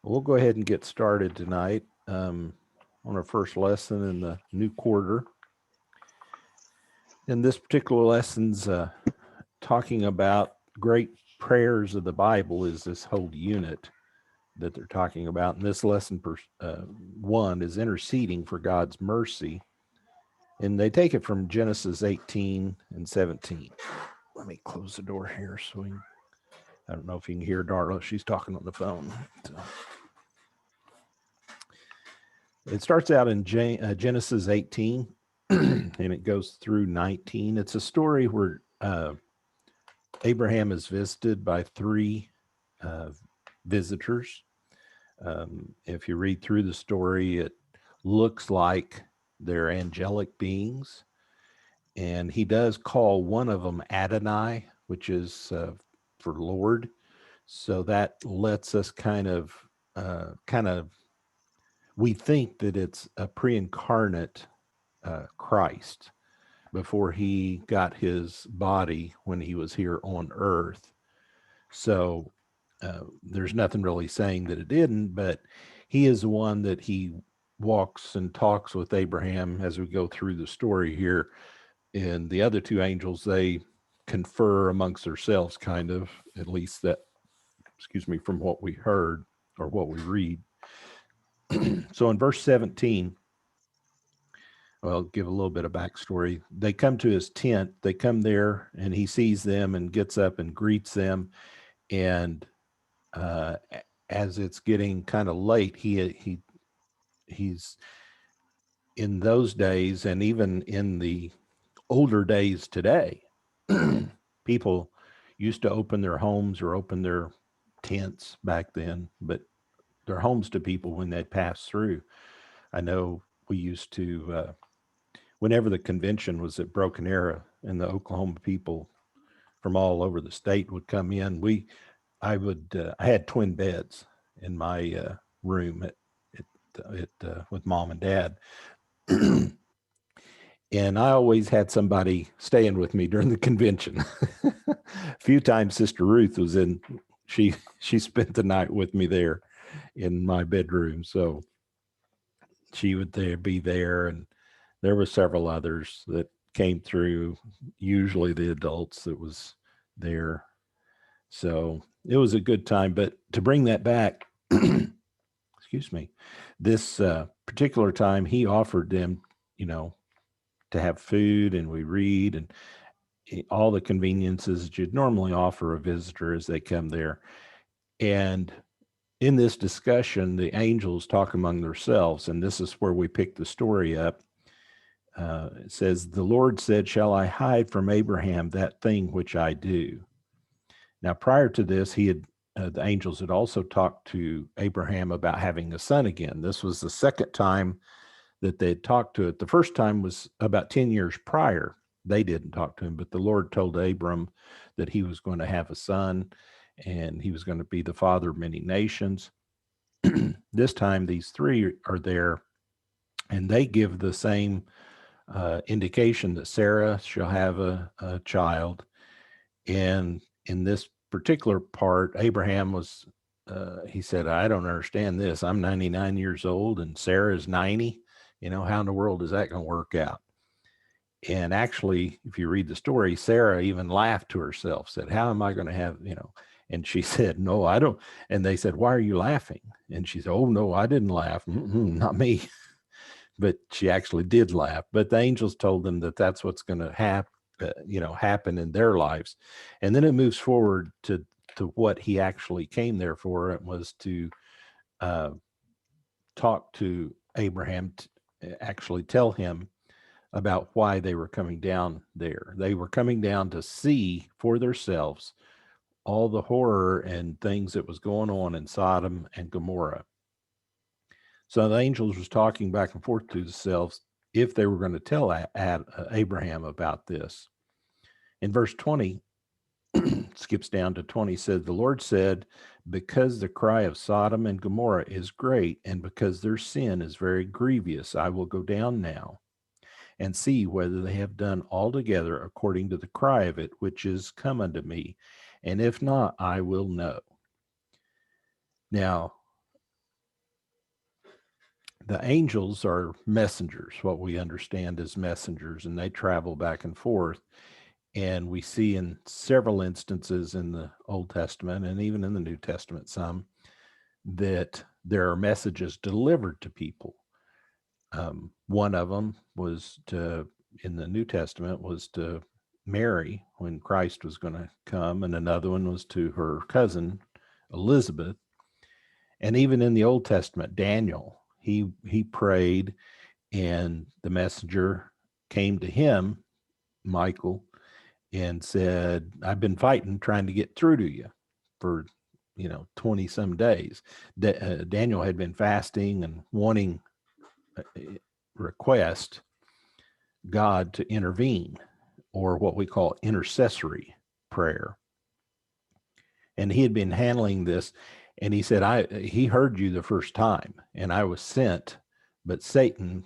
We'll go ahead and get started tonight on our first lesson in the new quarter. And this particular lesson's talking about great prayers of the Bible is this whole unit that they're talking about. And this lesson one is interceding for God's mercy. And they take it from Genesis 18 and 17. Let me close the door here so I don't know if you can hear Darla. She's talking on the phone. So. It starts out in Genesis 18 and it goes through 19. It's a story where Abraham is visited by three visitors. If you read through the story, it looks like they're angelic beings. And he does call one of them Adonai, which is for Lord. So that lets us kind of we think that it's a pre-incarnate Christ before he got his body when he was here on earth. So there's nothing really saying that it didn't, but he is the one that he walks and talks with Abraham as we go through the story here. And the other two angels, they confer amongst themselves, kind of, at least that, from what we heard or what we read. So in verse 17, well, I'll give a little bit of backstory. They come to his tent. They come there, and he sees them and gets up and greets them. And as it's getting kind of late, he's in those days, and even in the older days today, people used to open their homes or open their tents back then, but their homes to people when they pass through. I know we used to, whenever the convention was at Broken Arrow and the Oklahoma people from all over the state would come in, I had twin beds in my room with mom and dad. And I always had somebody staying with me during the convention. A few times Sister Ruth was in, she spent the night with me there in my bedroom. So she would be there, and there were several others that came through, usually the adults that was there. So it was a good time. But to bring that back, excuse me, this particular time he offered them, to have food, and we read, and all the conveniences that you'd normally offer a visitor as they come there. And in this discussion, the angels talk among themselves, and this is where we pick the story up. It says, "The Lord said, 'Shall I hide from Abraham that thing which I do?'" Now, prior to this, the angels had also talked to Abraham about having a son again. This was the second time that they had talked to it. The first time was about 10 years prior. They didn't talk to him, but the Lord told Abram that he was going to have a son and he was going to be the father of many nations. This time, these three are there, and they give the same indication that Sarah shall have a child. And in this particular part, Abraham was, he said, "I don't understand this. I'm 99 years old and Sarah is 90. How in the world is that going to work out?" And actually, if you read the story, Sarah even laughed to herself, said, "How am I going to have, And she said, "No, I don't." And they said, "Why are you laughing?" And she said, "Oh, no, I didn't laugh. Not me." But she actually did laugh. But the angels told them that that's what's going to happen in their lives. And then it moves forward to what he actually came there for. It was to talk to Abraham, actually tell him about why they were coming down there. They were coming down to see for themselves all the horror and things that was going on in Sodom and Gomorrah. So the angels was talking back and forth to themselves if they were going to tell Abraham about this. In verse 20, skips down to 20, said, "The Lord said, because the cry of Sodom and Gomorrah is great, and because their sin is very grievous, I will go down now and see whether they have done altogether according to the cry of it, which is come unto me. And if not, I will know." Now, the angels are messengers, what we understand as messengers, and they travel back and forth. And we see in several instances in the Old Testament and even in the New Testament, some that there are messages delivered to people. One of them was in the New Testament, was to Mary when Christ was going to come, and another one was to her cousin Elizabeth. And even in the Old Testament, Daniel, he prayed, and the messenger came to him, Michael, and said, "I've been fighting, trying to get through to you for 20 some days." Daniel had been fasting and wanting request God to intervene, or what we call intercessory prayer. And he had been handling this, and he said, he heard you the first time, and I was sent, but Satan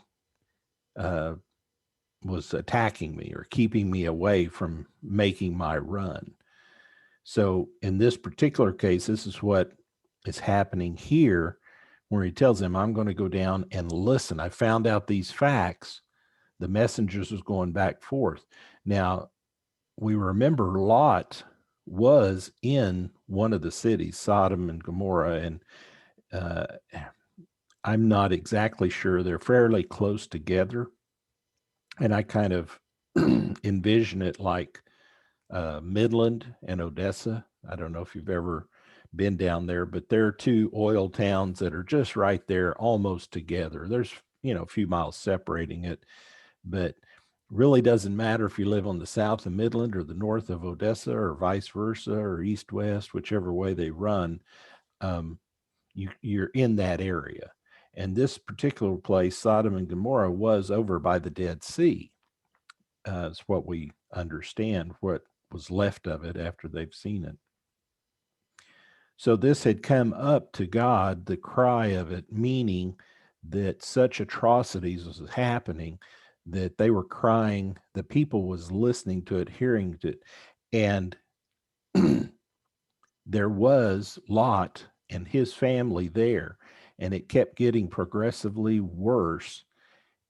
was attacking me or keeping me away from making my run. So in this particular case, this is what is happening here, where he tells him, I'm going to go down and listen. I found out these facts. The messengers was going back forth. Now, we remember Lot was in one of the cities, Sodom and Gomorrah, and uh, I'm not exactly sure. They're fairly close together. And I kind of envision it like Midland and Odessa. I don't know if you've ever been down there, but there are two oil towns that are just right there, almost together. There's, a few miles separating it, but really doesn't matter if you live on the south of Midland or the north of Odessa or vice versa or east west, whichever way they run. You're in that area. And this particular place, Sodom and Gomorrah, was over by the Dead Sea. Is what we understand, what was left of it after they've seen it. So this had come up to God, the cry of it, meaning that such atrocities was happening that they were crying, the people was listening to it, hearing it. And there was Lot and his family there, and it kept getting progressively worse.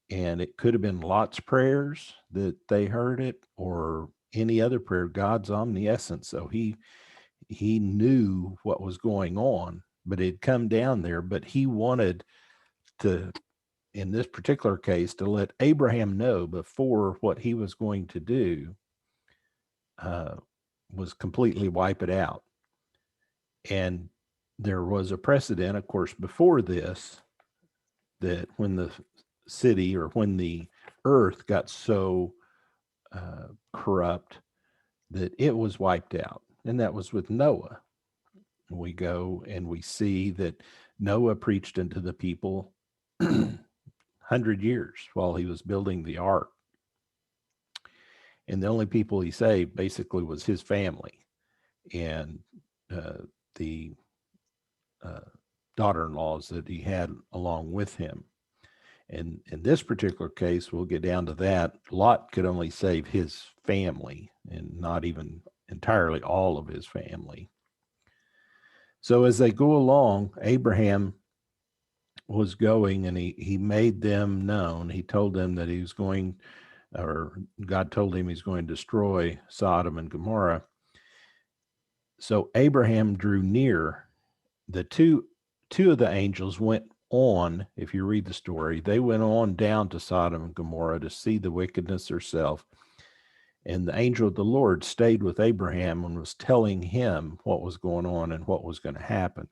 And it could have been Lot's prayers that they heard it, or any other prayer. God's omniscient, so he knew what was going on, but it had come down there. But he wanted to, in this particular case, to let Abraham know before what he was going to do was completely wipe it out. And there was a precedent, of course, before this, that when the city or when the earth got so corrupt that it was wiped out. And that was with Noah. We go and we see that Noah preached unto the people 100 years while he was building the ark. And the only people he saved basically was his family and the daughter-in-laws that he had along with him. And in this particular case, we'll get down to that. Lot could only save his family and not even entirely all of his family. So as they go along, Abraham was going, and he made them known. He told them that he was going, or God told him he's going to destroy Sodom and Gomorrah. So Abraham drew near. The two of the angels went on, if you read the story, they went on down to Sodom and Gomorrah to see the wickedness herself. And the angel of the Lord stayed with Abraham and was telling him what was going on and what was going to happen.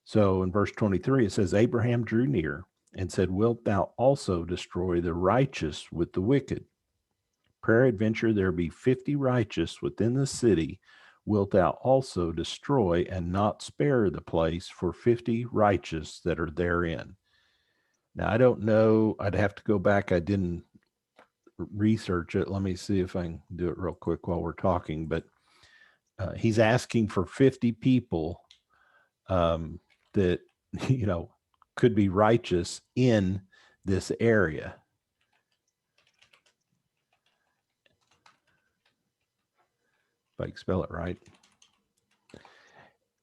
So in verse 23, it says, Abraham drew near and said, Wilt thou also destroy the righteous with the wicked? Peradventure there be 50 righteous within the city. Wilt thou also destroy and not spare the place for 50 righteous that are therein? Now, I don't know. I'd have to go back. I didn't research it. Let me see if I can do it real quick while we're talking. But he's asking for 50 people that, could be righteous in this area. If I can spell it right.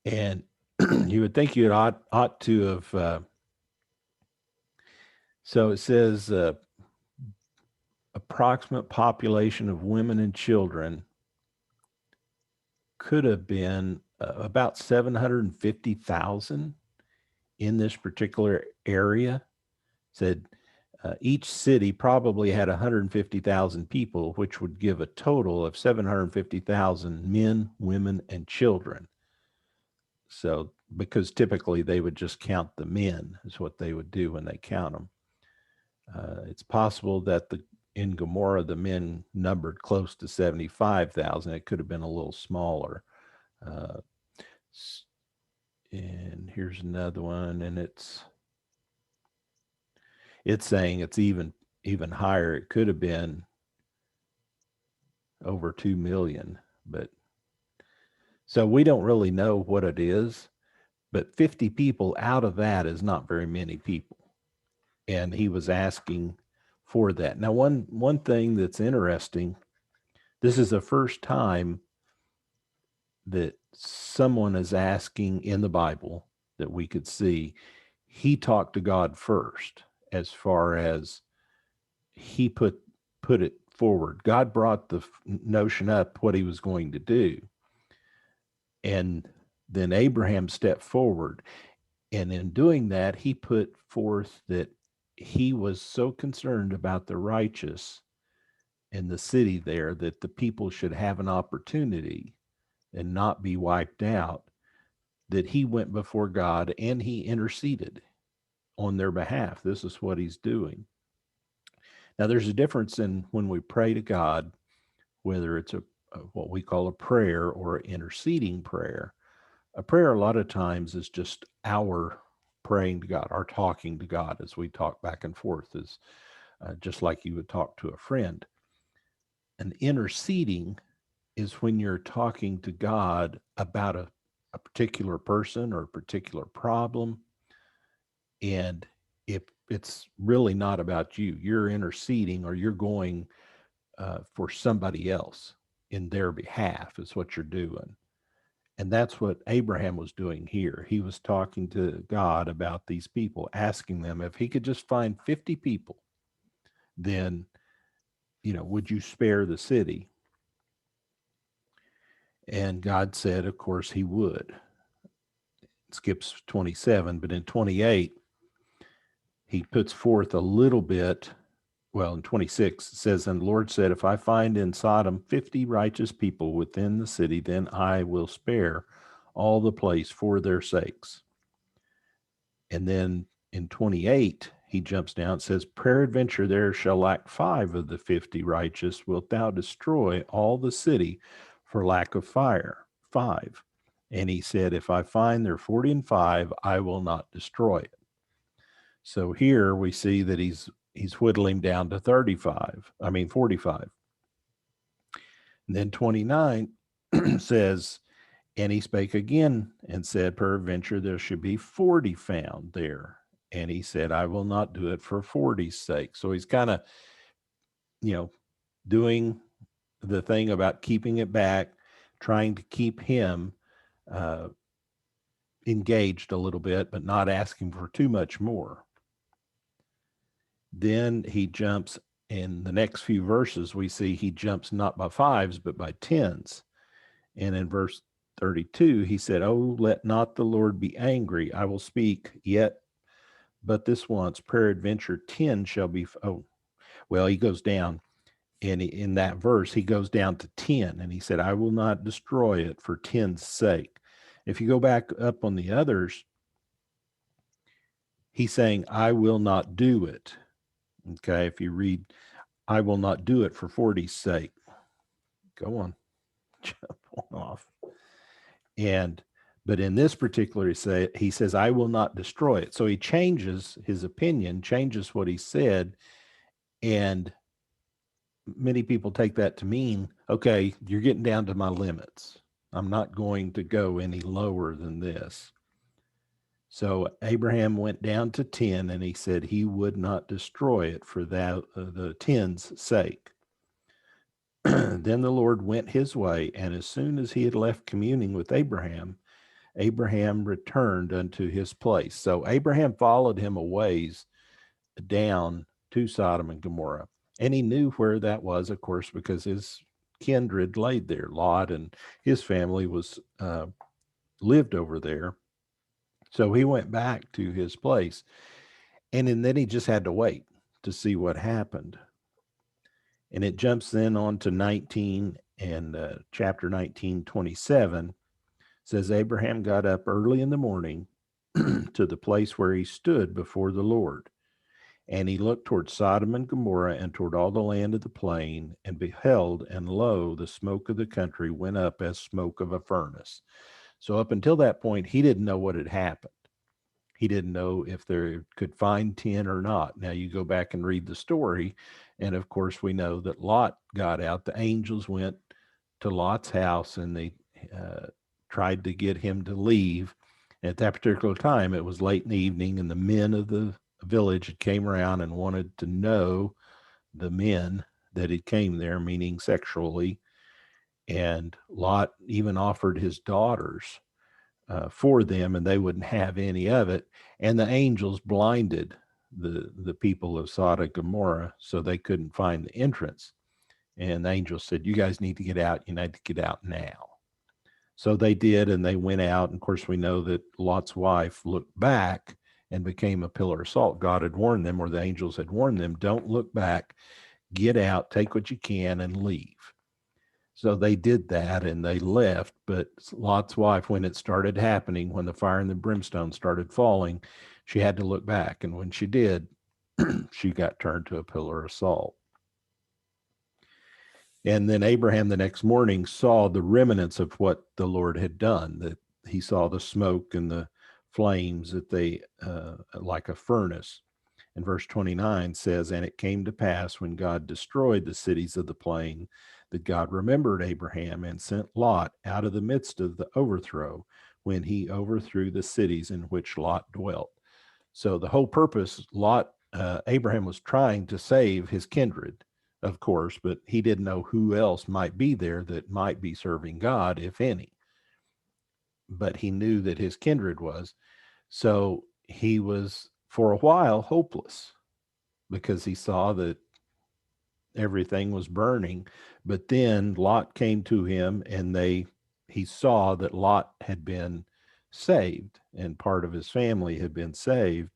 And you would think you ought to have. So it says approximate population of women and children could have been about 750,000 in this particular area. Said each city probably had 150,000 people, which would give a total of 750,000 men, women, and children. So, because typically they would just count the men, is what they would do when they count them. It's possible that in Gomorrah the men numbered close to 75,000. It could have been a little smaller. Uh, and here's another one, and it's saying it's even higher. It could have been over 2 million, but so we don't really know what it is, but 50 people out of that is not very many people. And he was asking for that. Now, one thing that's interesting, this is the first time that someone is asking in the Bible that we could see. He talked to God first, as far as he put it forward. God brought the notion up what he was going to do. And then Abraham stepped forward. And in doing that, he put forth that he was so concerned about the righteous in the city there that the people should have an opportunity and not be wiped out, that he went before God and he interceded on their behalf. This is what he's doing. Now, there's a difference in when we pray to God, whether it's what we call a prayer or an interceding prayer. A prayer, a lot of times, is just our praying to God, our talking to God as we talk back and forth, is just like you would talk to a friend. An interceding is when you're talking to God about a particular person or a particular problem. And if it's really not about you, you're interceding, or you're going for somebody else in their behalf, is what you're doing. And that's what Abraham was doing here. He was talking to God about these people, asking them if he could just find 50 people, then, would you spare the city? And God said, of course, he would. It skips 27, but in 28, he puts forth a little bit. Well, in 26, it says, and the Lord said, if I find in Sodom 50 righteous people within the city, then I will spare all the place for their sakes. And then in 28, he jumps down and says, peradventure there shall lack 5 of the 50 righteous. Wilt thou destroy all the city for lack of fire? 5. And he said, if I find there 40 and 5, I will not destroy it. So here we see that he's whittling down to 45. 45. And then 29 says, and he spake again and said, peradventure there should be 40 found there. And he said, I will not do it for 40's sake. So he's kind of, doing the thing about keeping it back, trying to keep him engaged a little bit, but not asking for too much more. Then he jumps, in the next few verses, we see he jumps not by 5s, but by 10s. And in verse 32, he said, oh, let not the Lord be angry. I will speak yet, but this once, peradventure 10 shall be. He goes down. And in that verse, he goes down to 10. And he said, I will not destroy it for 10's sake. If you go back up on the others, he's saying, I will not do it. Okay, if you read, I will not do it for 40's sake. Go on, jump off. But in this particular, he says, I will not destroy it. So he changes his opinion, changes what he said. And many people take that to mean, okay, you're getting down to my limits. I'm not going to go any lower than this. So Abraham went down to 10, and he said he would not destroy it for that the 10's sake. Then the Lord went his way, and as soon as he had left communing with Abraham, Abraham returned unto his place. So Abraham followed him a ways down to Sodom and Gomorrah. And he knew where that was, of course, because his kindred laid there. Lot and his family was lived over there. So he went back to his place. And then he just had to wait to see what happened. And it jumps then on to 19 and chapter 19:27 says, Abraham got up early in the morning to the place where he stood before the Lord. And he looked toward Sodom and Gomorrah and toward all the land of the plain, and beheld, and lo, the smoke of the country went up as smoke of a furnace. So up until that point, he didn't know what had happened. He didn't know if they could find 10 or not. Now you go back and read the story, and of course we know that Lot got out. The angels went to Lot's house, and they tried to get him to leave. At that particular time, it was late in the evening, and the men of the village came around and wanted to know the men that had came there, meaning sexually. And Lot even offered his daughters for them, and they wouldn't have any of it. And the angels blinded the people of Sodom and Gomorrah, so they couldn't find the entrance. And the angels said, you guys need to get out. You need to get out now. So they did, and they went out. And of course, we know that Lot's wife looked back and became a pillar of salt. God had warned them, or the angels had warned them, don't look back, get out, take what you can, and leave. So they did that, and they left. But Lot's wife, when it started happening, when the fire and the brimstone started falling, she had to look back. And when she did, she got turned to a pillar of salt. And then Abraham the next morning saw the remnants of what the Lord had done, that he saw the smoke and the flames, that they like a furnace. And verse 29 says, and it came to pass when God destroyed the cities of the plain, that God remembered Abraham and sent Lot out of the midst of the overthrow, when he overthrew the cities in which Lot dwelt. So the whole purpose, Abraham was trying to save his kindred, of course, but he didn't know who else might be there that might be serving God, if any. But he knew that his kindred was. So he was, for a while, hopeless, because he saw that everything was burning. But then Lot came to him, and he saw that Lot had been saved, and part of his family had been saved.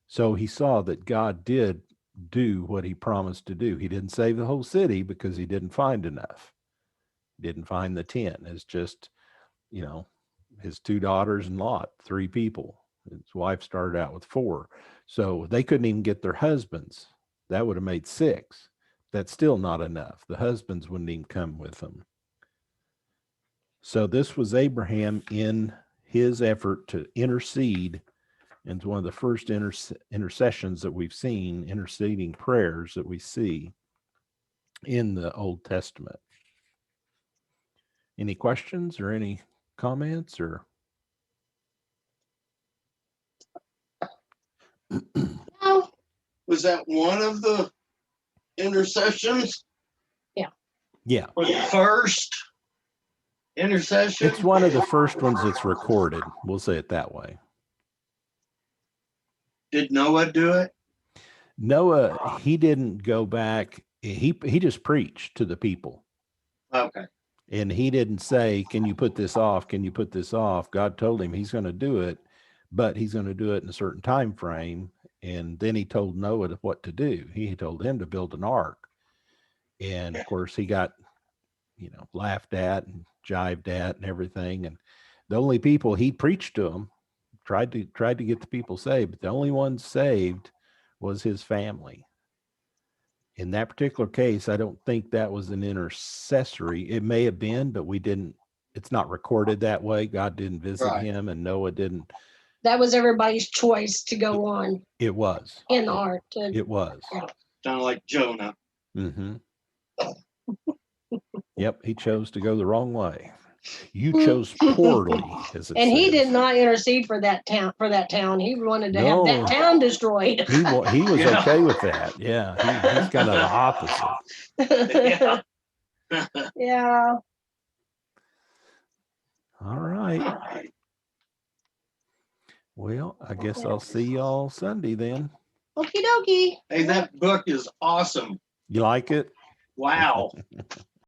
So he saw that God did do what he promised to do. He didn't save the whole city because he didn't find enough. He didn't find the 10. It's just, his 2 daughters and Lot, 3 people. His wife started out with 4. So they couldn't even get their husbands. That would have made 6. That's still not enough. The husbands wouldn't even come with them. So this was Abraham in his effort to intercede. And it's one of the first intercessions that we've seen, interceding prayers that we see in the Old Testament. Any questions or any comments or? Was that one of the intercessions? Yeah. Or the first intercession? It's one of the first ones that's recorded. We'll say it that way. Did Noah do it? Noah, he didn't go back. He just preached to the people. Okay. And he didn't say, can you put this off? Can you put this off? God told him he's going to do it, but he's going to do it in a certain time frame. And then he told Noah what to do. He told him to build an ark. And of course he got, laughed at and jived at and everything. And the only people he preached to them, tried to get the people saved, but the only one saved was his family. In that particular case, I don't think that was an intercessory. It may have been, but it's not recorded that way. God didn't visit him, and Noah didn't. That was everybody's choice to go on. It was. In the ark. It was. Yeah. Kind of like Jonah. Mm-hmm. Yep, he chose to go the wrong way. You chose poorly, as it and he says. did not intercede for that town. He wanted to have that town destroyed. He was okay with that. Yeah, he's kind of the opposite. Yeah. All right. Well, I guess I'll see y'all Sunday then. Okie dokie. Hey, that book is awesome. You like it? Wow.